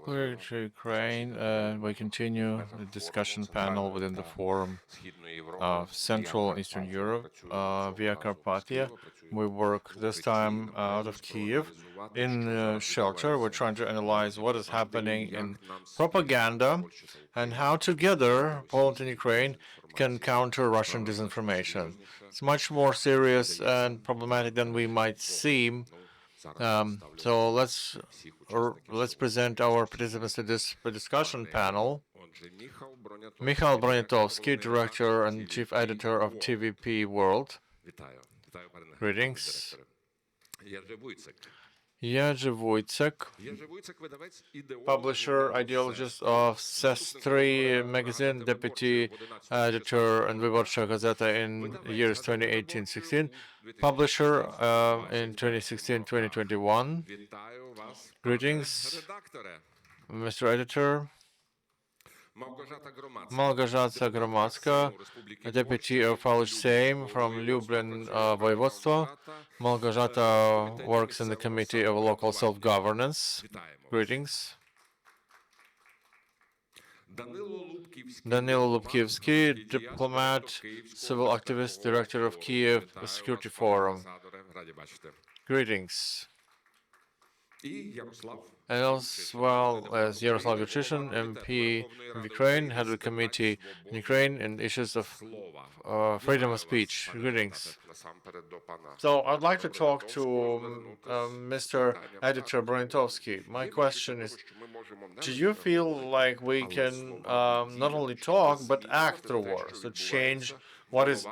We're to Ukraine, and we continue the discussion panel within the Forum of Central and Eastern Europe via Carpatia. We work this time out of Kyiv in shelter. We're trying to analyze what is happening in propaganda and how together Poland and Ukraine can counter Russian disinformation. It's much more serious and problematic than we might seem. So let's present our participants to this discussion panel. Michał Broniatowski, Director and Chief Editor of TVP World. Greetings. Jerzy Wójcek, publisher, ideologist of SES3 magazine, deputy editor and Wyborcza Gazeta in years 2018-16, publisher in 2016-2021. Greetings, Mr. Editor. Małgorzata Gromadzka, a deputy of Polish Sejm from Lublin Województwo. Małgorzata works in the Committee of Local Self-Governance. Greetings. Danilo Lubkiewski, diplomat, civil activist, director of Kyiv Security Forum. Greetings. And as well as Yaroslav Yuchyshin, MP of Ukraine, head of the committee in Ukraine in issues of freedom of speech. Greetings. So I'd like to talk to Mr. Editor Broniatowski. My question is, do you feel like we can not only talk but act through wars to change what is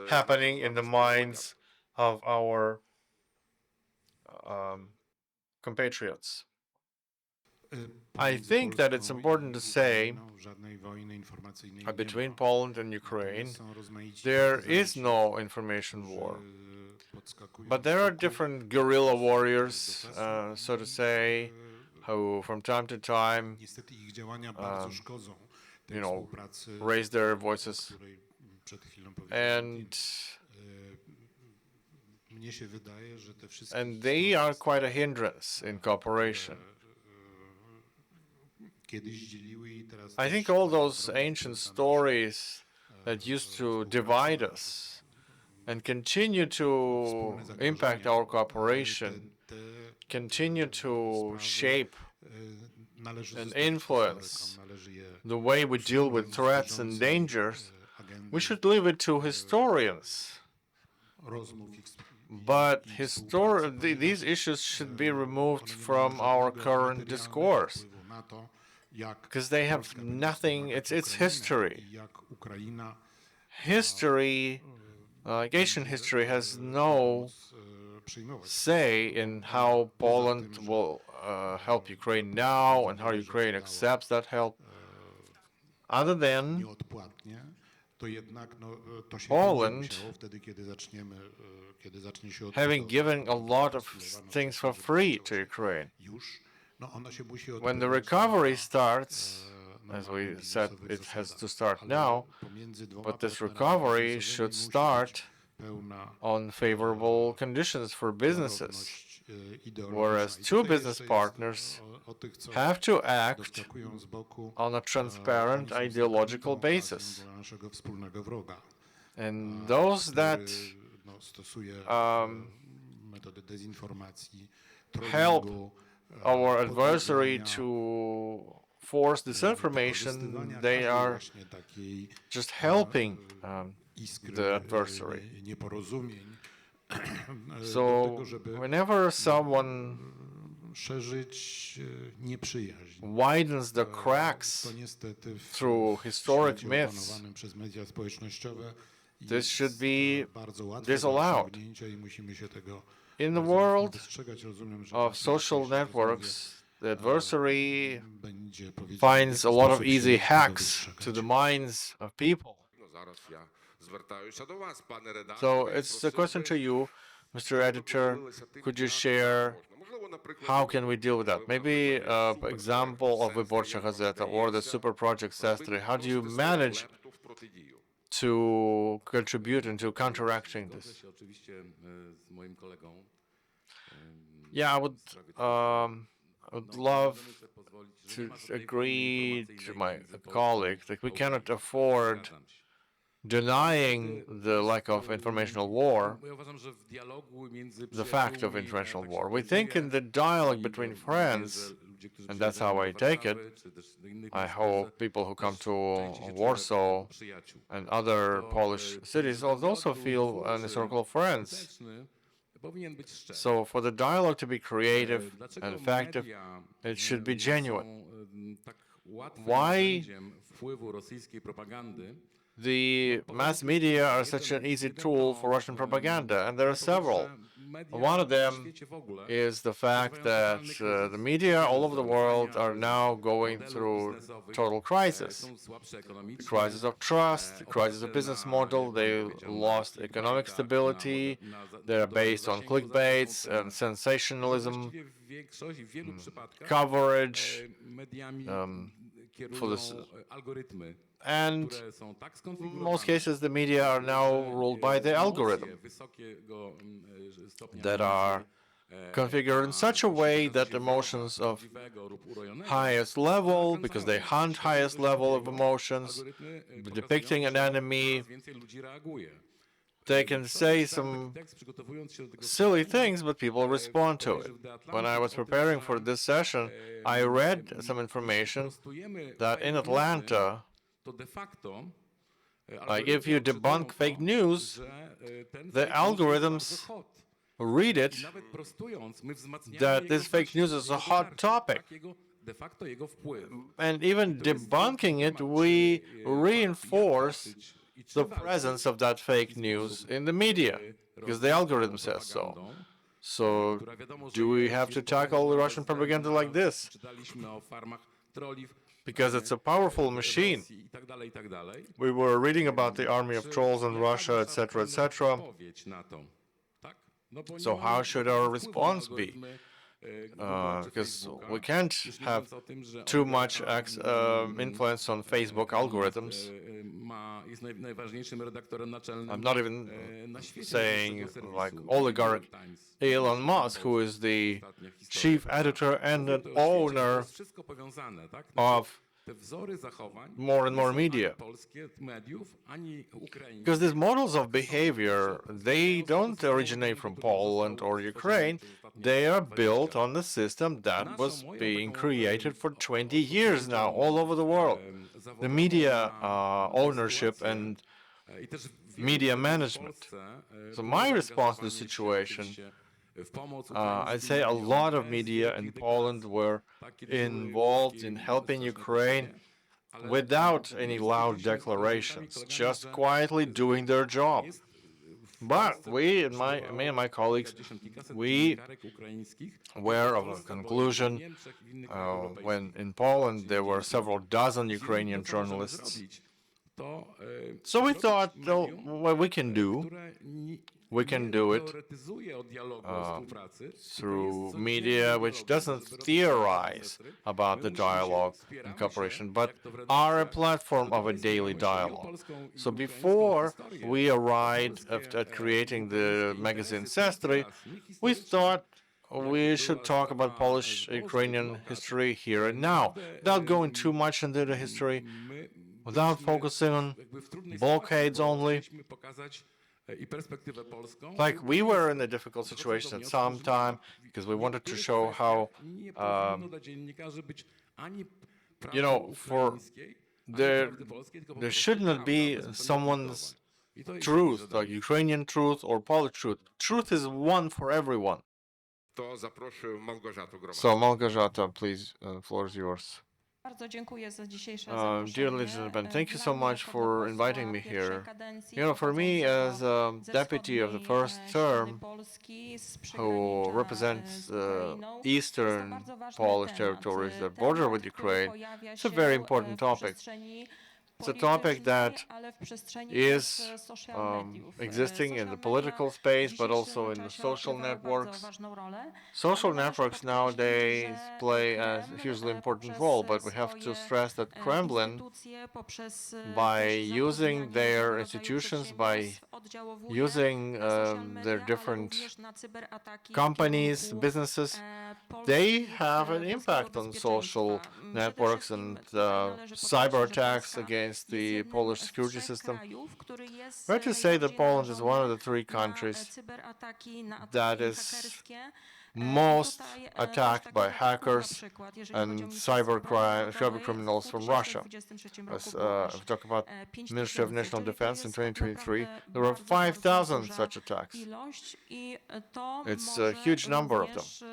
happening in the minds of our compatriots? I think that it's important to say that between Poland and Ukraine, there is no information war. But there are different guerrilla warriors, so to say, who from time to time, raise their voices. And they are quite a hindrance in cooperation. I think all those ancient stories that used to divide us and continue to impact our cooperation, continue to shape and influence the way we deal with threats and dangers, we should leave it to historians. But these issues should be removed from our current discourse, because they have nothing. It's history. History, Asian history, has no say in how Poland will help Ukraine now and how Ukraine accepts that help, other than Poland having given a lot of things for free to Ukraine. When the recovery starts, as we said, it has to start now, but this recovery should start on favorable conditions for businesses, whereas two business partners have to act on a transparent ideological basis. And those that help our adversary to force disinformation, they are just helping the adversary. So whenever someone widens the cracks through historic myths, this should be disallowed. In the world of social networks, the adversary finds a lot of easy hacks to the minds of people. So it's a question to you, Mr. Editor. Could you share how can we deal with that? Maybe an example of Wyborcza Gazeta or the super project SES3. How do you manage to contribute into counteracting this? Yeah, I would would love to agree to my colleague that we cannot afford denying the lack of informational war, the fact of informational war. We think in the dialogue between friends, and that's how I take it. I hope people who come to Warsaw and other Polish cities also feel in a circle of friends. So for the dialogue to be creative and effective, it should be genuine. Why the mass media are such an easy tool for Russian propaganda? And there are several. One of them is the fact that the media all over the world are now going through total crisis. The crisis of trust, the crisis of business model, they lost economic stability, they're based on clickbaits and sensationalism, coverage for this. And in most cases, the media are now ruled by the algorithm that are configured in such a way that emotions of highest level, because they hunt highest level of emotions, depicting an enemy, they can say some silly things, but people respond to it. When I was preparing for this session, I read some information that in Atlanta, like if you debunk fake news, the algorithms read it that this fake news is a hot topic. And even debunking it, we reinforce the presence of that fake news in the media, because the algorithm says so. So, do we have to tackle the Russian propaganda like this? Because it's a powerful machine. We were reading about the army of trolls in Russia, etc., etc. So how should our response be? Because we can't have too much influence on Facebook algorithms. I'm not even saying like oligarch Elon Musk, who is the chief editor and an owner of more and more media. Because these models of behavior, they don't originate from Poland or Ukraine. They are built on the system that was being created for 20 years now all over the world. The media ownership and media management. So my response to the situation, I'd say a lot of media in Poland were involved in helping Ukraine without any loud declarations, just quietly doing their job. But me and my colleagues, we were of a conclusion when in Poland there were several dozen Ukrainian journalists. So we thought, well, what we can do it through media which doesn't theorize about the dialogue and cooperation, but are a platform of a daily dialogue. So before we arrived at creating the magazine Sestry, we thought we should talk about Polish-Ukrainian history here and now, without going too much into the history, without focusing on blockades only. Like we were in a difficult situation at some time because we wanted to show how, for there should not be someone's truth, like Ukrainian truth or Polish truth. Truth is one for everyone. So Małgorzata, please, the floor is yours. Dear ladies and gentlemen, thank you so much for inviting me here. For me, as a deputy of the first term who represents eastern Polish territories that border with Ukraine, it's a very important topic. It's a topic that ale w przestrzeni też is social mediów. existing in the Social media political w space, but dzisiejszym also in the czasie social odgrywają bardzo networks. ważną rolę, ale Social należy networks podkreślić, nowadays że play a Kreml hugely important poprzez role, but we have to swoje stress that Kremlin, instytucje, poprzez by też using zatrudnianie their różnego rodzaju institutions, by przedsiębiorstw, oddziałuje using na social their media, ale different również na cyberataki w companies, kierunku businesses, they polskich, have an polskiego impact on social bezpieczeństwa. Przede networks wszystkim and tutaj należy cyber podkreślić, że attacks Polska against jest the jednym Polish z security 3 system. krajów, który jest Fair to say that najbardziej Poland is one of narażony the 3 na countries cyberataki, na that ataki is hakerskie. I most tutaj też attacked taki by artykuł na hackers przykład, jeżeli chodzi o and Ministerstwo Obrony cyber Narodowej, criminals w from Russia. 2023 roku As było if aż we talk about 5 Ministry of tysięcy, National czyli to Defense in jest 2023, naprawdę there were bardzo, bardzo 5,000 duża such attacks. ilość i to It's a może huge number of them. również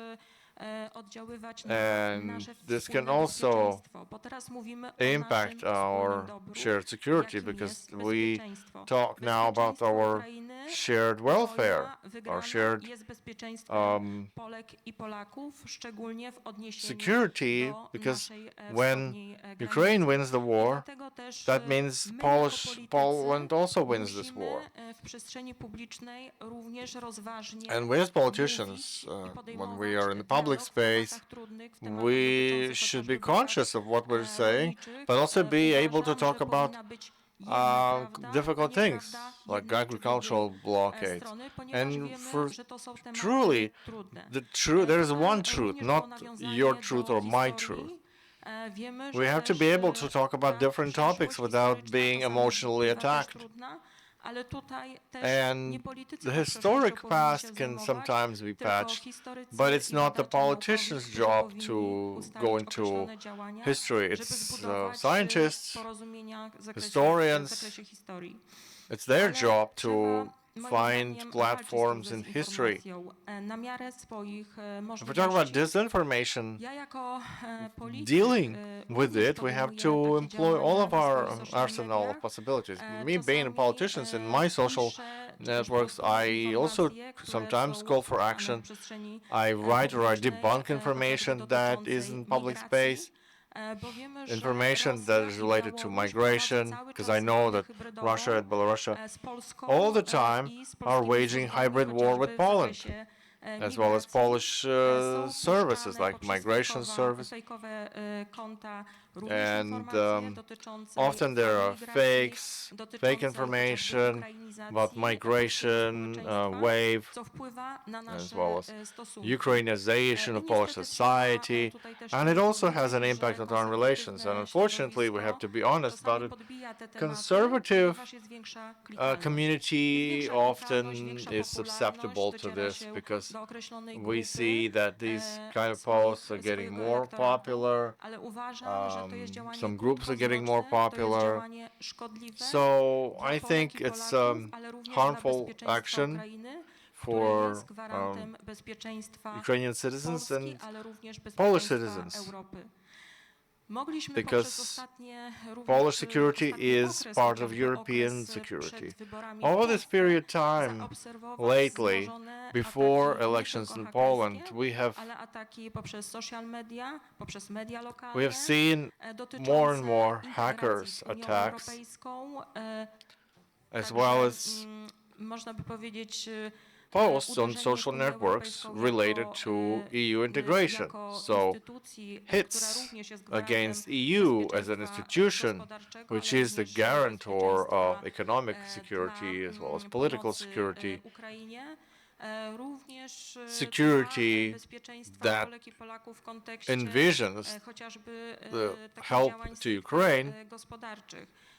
oddziaływać na And nasze this can wspólne also bezpieczeństwo, bo teraz mówimy o impact naszym wspólnym our dobru, shared security, jakim because jest we bezpieczeństwo. talk now about Bezpieczeństwo our Ukrainy, shared welfare, wojna our wygrana shared jest bezpieczeństwem um, Polek i Polaków, szczególnie w odniesieniu security, do because naszej when wschodniej Ukraine granicy. wins the I war, dlatego też that means my jako Poland politycy also wins this musimy war. w przestrzeni publicznej również rozważnie And we as politicians, mówić i when we podejmować are in the public dialog w space, tematach trudnych, w tematach we dotyczących should be chociażby praw conscious of what we're saying, rolniczych. but also be able to Uważam, talk że about powinna być jedna prawda, difficult things nieprawda like jednej czy agricultural drugiej blockades. strony, ponieważ And wiemy, for że to są tematy truly, trudne. there is Tutaj one truth, również not było nawiązanie your truth do or my historii. truth. Wiemy, We że have to też be able to talk about ta different topics przeszłość without historyczna being czasami emotionally bywa też attacked. trudna, ale tutaj też nie And politycy the tą historic przeszłością powinni się past can zajmować, sometimes be tylko patched, historycy but it's i not the badacze naukowi, politician's którzy job powinni to ustalić go into określone działania, history. żeby It's zbudować scientists, porozumienia w historians. zakresie historii. It's their Ale job trzeba, to moim find zdaniem, platforms walczyć in z history. dezinformacją na miarę swoich If we talk about możliwości. disinformation, Ja jako polityk dealing with również it, we have podejmuję to takie employ all działania of w our swoich social arsenal of mediach. possibilities. Me being a Czasami politician in my social piszę, czy też networks, postuję I also informacje, które sometimes są call for podawane action. w przestrzeni I write or I publicznej, debunk chociażby information that dotyczącej is in public migracji, space, bo wiemy, że information that Rosja is i related to Białoruś migration, prowadzą cały because I czas know wojnę that hybrydową Russia and Belarus z Polską all the time i z are polskimi waging służbami, hybrid war with chociażby w Poland, zakresie as well as migracji. Polish Są services puszczane like poprzez migration service. fejkowe konta również And informacje dotyczące often there are migracji, fakes, fake dotyczącej information ukrainizacji about polskiego migration społeczeństwa, wave, co wpływa na as nasze well as stosunki. Ukrainization of I Polish niestety trzeba society, tutaj też and it also has an powiedzieć, impact że on our relations. And unfortunately, we have to be honest about czasami it. podbija te tematy, Conservative ponieważ jest większa klikalność. community Jest większa often klikalność, większa is susceptible popularność, to dociera this się because do określonej we grupy, see that these kind of swoich- posts are getting swojego more elektoratu, popular. ale uważam, że to jest działanie Some groups are getting more krótkowzroczne, to jest popular. działanie szkodliwe So dla I Polek think i it's Polaków, ale również dla harmful bezpieczeństwa action Ukrainy, for które jest gwarantem bezpieczeństwa Ukrainian citizens Polski, and ale również Polish bezpieczeństwa citizens. Europy. Mogliśmy Because poprzez ostatnie również, Polish security ostatni is okres, part of chociażby European okres security. przed wyborami w Over this Polsce, period of time, zaobserwować lately, wzmożone before ataki nie elections tylko in hakerskie, Poland, we have ataki poprzez social media, poprzez media lokalne, we have seen dotyczące more and more integracji hackers z Unią attacks, Europejską, as także, well as można by powiedzieć, posts on uderzenie w social Unię networks Europejską related jako, to EU integration. jako So instytucji, która hits również jest gwarantem against EU as an bezpieczeństwa institution, gospodarczego, which ale is the również guarantor of bezpieczeństwa, economic security as well as political pomocy, security, Ukrainie, również security dla bezpieczeństwa that Polek i Polaków w kontekście envisions chociażby the takich help działań to stricte, Ukraine gospodarczych.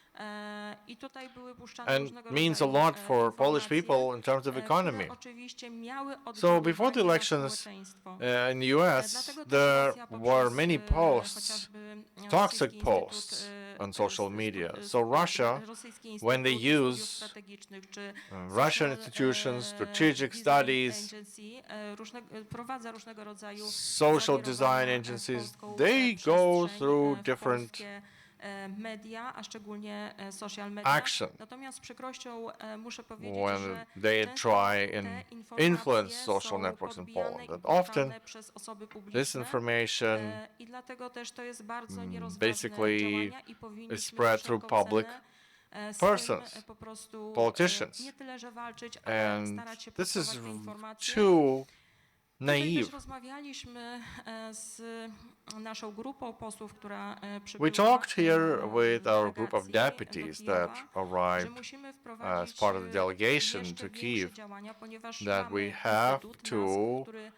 I tutaj były puszczane and różnego means a rodzaju lot for Polish informacje, people in terms of economy. które oczywiście miały So before the oddziaływanie na elections społeczeństwo. in the US, Dlatego też there Rosja were poprzez, many posts, chociażby toxic rosyjski posts instytut, on social media. stu- So Russia, rosyjski when they Instytut Studiów use Strategicznych, czy Russian Social, institutions, strategic Design studies, Agency, prowadza różnego rodzaju social design zawirowania z agencies, polską they go przestrzeń, through w different polskie media, a szczególnie social media. action Natomiast z przykrością muszę powiedzieć, when że they często try te and informacje influence social są networks in podbijane Poland. i That often puszczane przez osoby this publiczne information i dlatego też to jest bardzo nierozważne basically działania i is powinniśmy spread za through wszelką public cenę z persons, tym po prostu politicians. nie tyle, że walczyć, ale And starać się this is prostować te informacje. too Tutaj też naive. rozmawialiśmy z naszą grupą posłów, która We przybyła talked here with our w group of delegacji deputies do that Kijowa, że arrived musimy as wprowadzić part of the delegation jeszcze to większe Kyiv, działania, ponieważ that we mamy have instytut to NASK, który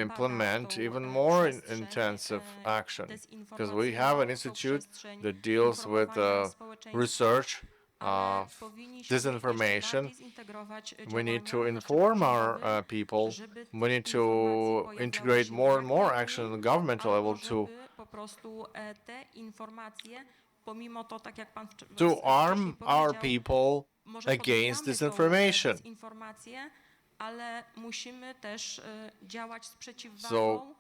implement bada tą even more przestrzeń intensive action, because we have dezinformacyjną, an tą institute przestrzeń that deals with informowania społeczeństwa, research ale of powinniśmy jeszcze disinformation. bardziej zintegrować We need to działania na inform szczeblu our rządowym, people. żeby We need tych to informacji pojawiało integrate się more and jak more najmniej, action on the governmental albo level to żeby po prostu te informacje, pomimo to, tak jak pan to arm wcześniej our powiedział, people może against podbijamy tą disinformation. dezinformację, ale musimy też działać z So przeciwwagą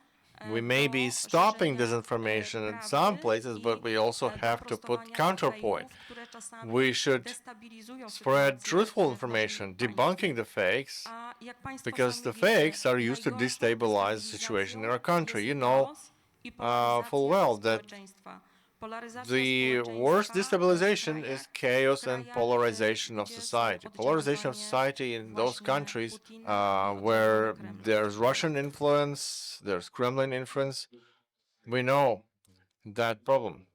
we may be do stopping szerzenia disinformation in prawdy some places, i but we also do have to put prostowania counterpoint. fejków, które czasami We should destabilizują spread sytuację truthful w naszym information, państwie. debunking the fakes, A jak państwo because sami the wiecie, fakes are used to najgorszą destabilize the situation in our country. You jest know chaos i polaryzacja full well that społeczeństwa. Polaryzacja the worst społeczeństwa destabilization w krajach, is chaos and krajach, polarization of gdzie są society. Polarization of oddziaływanie society in those właśnie countries Putina i where oddziaływanie Kremla. there's Russian influence, there's Kremlin influence. We know that problem.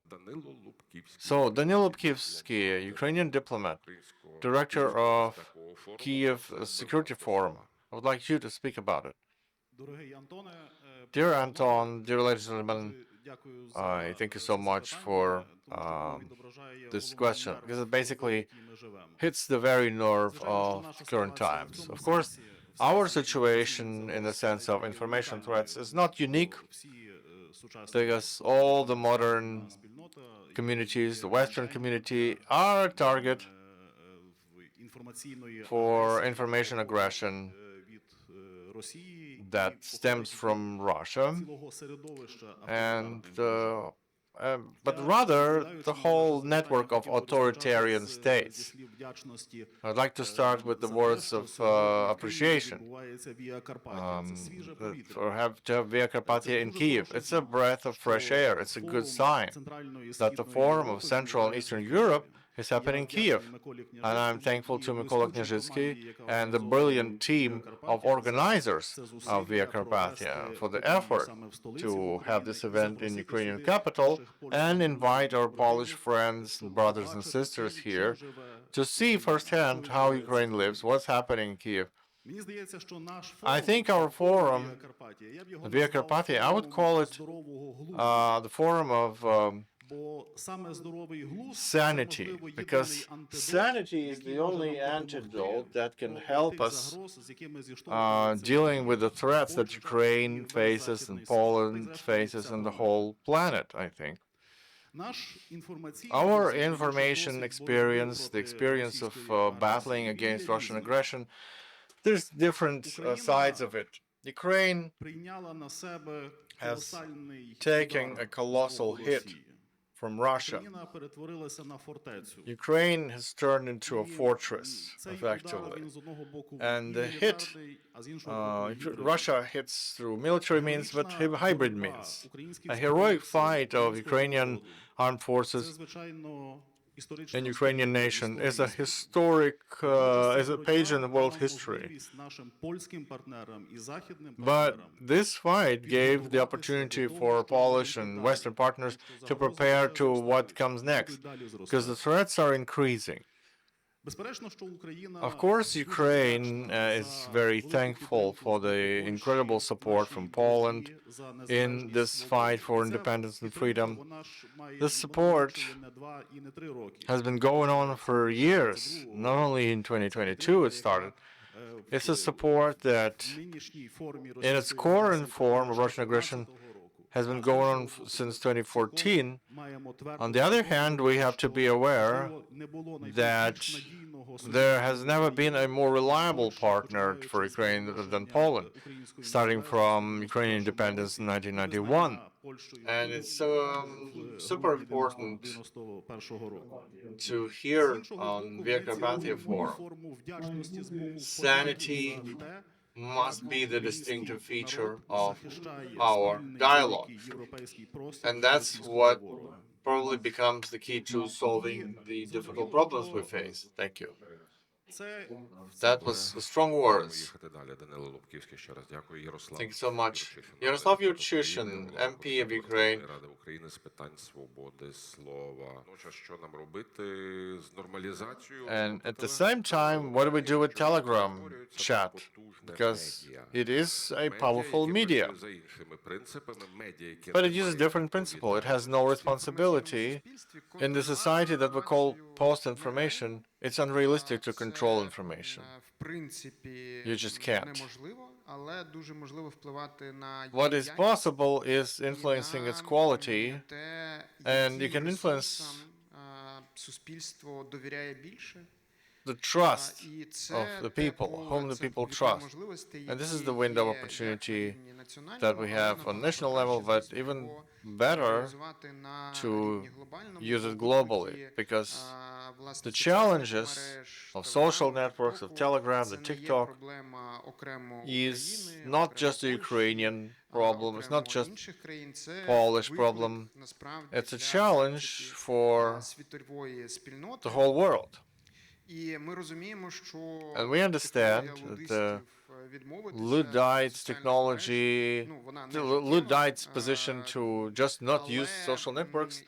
So, Danil Lubkivsky, Ukrainian diplomat, director of Kyiv Security Forum. I would like you to speak about it. Dear Anton, dear ladies and gentlemen, I thank you so much for this question, because it basically hits the very nerve of the current times. Of course, our situation in the sense of information threats is not unique, because all the modern communities, the Western community, are a target for information aggression that stems from Russia, and but rather the whole network of authoritarian states. I'd like to start with the words of appreciation to have Via Carpatia in Kyiv. It's a breath of fresh air. It's a good sign that the Forum of Central and Eastern Europe is happening in Kyiv. And I'm thankful to Mykola Kняжицький and the brilliant team of organizers of Via Carpatia for the effort to have this event in Ukrainian capital and invite our Polish friends, brothers and sisters here to see firsthand how Ukraine lives, what's happening in Kyiv. I think our forum, Via Carpatia, I would call it the forum of sanity, because sanity is the only antidote that can help us dealing with the threats that Ukraine faces and Poland faces and the whole planet, I think. Our information experience, the experience of battling against Russian aggression, there's different sides of it. Ukraine has taken a colossal hit from Russia. Ukraine has turned into a fortress, effectively. And the hit, Russia hits through military means, but hybrid means. A heroic fight of Ukrainian armed forces and Ukrainian nation is a historic, is a page in the world history. But this fight gave the opportunity for Polish and Western partners to prepare to what comes next, because the threats are increasing. Of course, Ukraine is very thankful for the incredible support from Poland in this fight for independence and freedom. This support has been going on for years. Not only in 2022 it started. It's a support that, in its core and form of Russian aggression, has been going on since 2014. On the other hand, we have to be aware that there has never been a more reliable partner for Ukraine than Poland, starting from Ukrainian independence in 1991. And it's super important to hear on Via Carpatia Forum. Sanity must be the distinctive feature of our dialogue. And that's what probably becomes the key to solving the difficult problems we face. Thank you. That was strong words. Thank you so much. Ярослав Юрчишин, MP of Ukraine. And at the same time, what do we do with Telegram chat? Because it is a powerful media. But it uses different principle. It has no responsibility. In the society that we call post-information, it's unrealistic to control information. You just can't. What is possible is influencing its quality, and you can influence the trust of the people, whom the people trust. And this is the window of opportunity that we have on national level, but even better to use it globally, because the challenges of social networks, of Telegram, the TikTok, is not just a Ukrainian problem, it's not just Polish problem, it's a challenge for the whole world. And we understand that the Luddite's technology, the Luddite's position to just not use social networks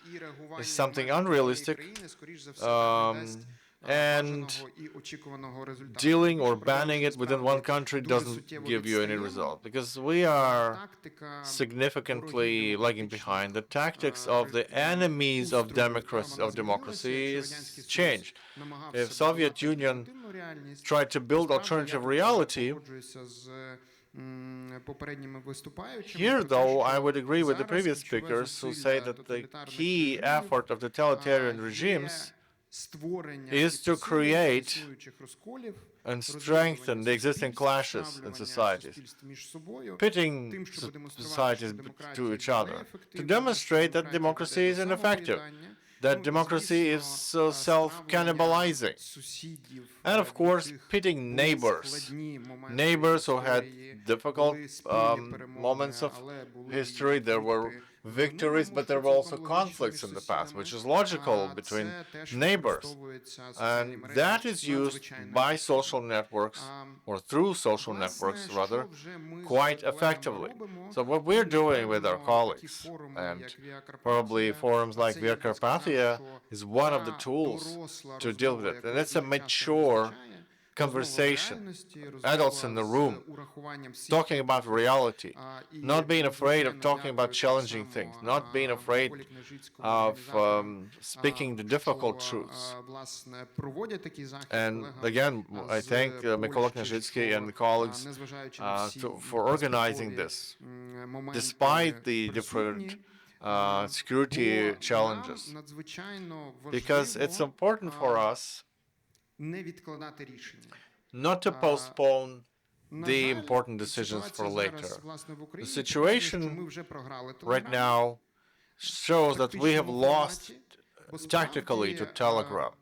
is something unrealistic, and dealing or banning it within one country doesn't give you any result, because we are significantly lagging behind. The tactics of the enemies of democracy is changed. If Soviet Union tried to build alternative reality, here, though, I would agree with the previous speakers who say that the key effort of totalitarian regimes is to create and strengthen the existing clashes in societies, pitting societies to each other, to demonstrate that democracy is ineffective, that democracy is self-cannibalizing. And of course, pitting neighbors who had difficult moments of history. There were victories, but there were also conflicts in the past, which is logical between neighbors. And that is used by social networks, or through social networks rather, quite effectively. So what we're doing with our colleagues, and probably forums like Via Carpatia, is one of the tools to deal with it. And it's a mature conversation, adults in the room, talking about reality, not being afraid of talking about challenging things, not being afraid of speaking the difficult truths. And again, I thank Mykola Kняжицький and the colleagues for organizing this, despite the different security challenges, because it's important for us not to postpone the important decisions for later. The situation right now shows that we have lost tactically to Telegram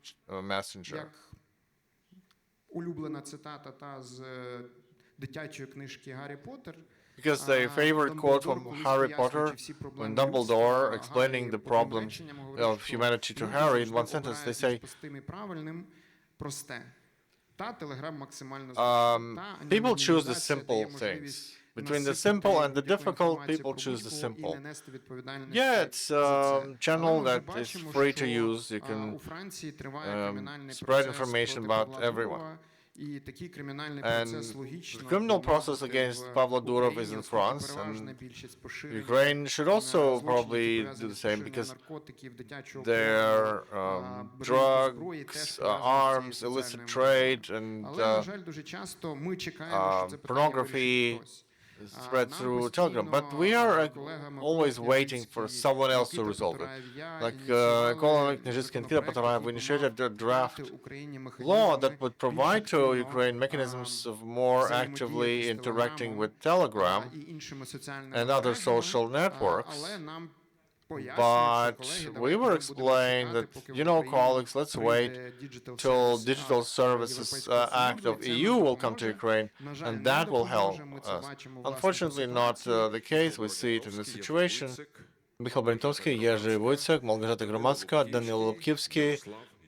Messenger. Because the favorite quote from Harry Potter, when Dumbledore explaining the problems of humanity to Harry in one sentence, they say, people choose the simple things. Between the simple and the difficult, people choose the simple. Yeah, it's a channel that is free to use. You can spread information about everyone. And the criminal process against Pavlo Durov is in France, and Ukraine should also probably do the same, because their drugs, arms, illicit trade, and pornography spread through Telegram, but we are always waiting for someone else to resolve it. Like Kola Kняжицкий and Nikita Patarayev initiated a draft law that would provide to Ukraine mechanisms of more actively interacting with Telegram and other social networks. But we were explained that, colleagues, let's wait till Digital Services Act of EU will come to Ukraine, and that will help us. Unfortunately, not the case. We see it in the situation. Michal Brentovsky, Jerzy Wojciech, Małgorzata Gromadzka, Daniel Lubkiewski,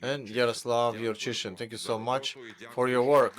and Yaroslav Yurchishin. Thank you so much for your work.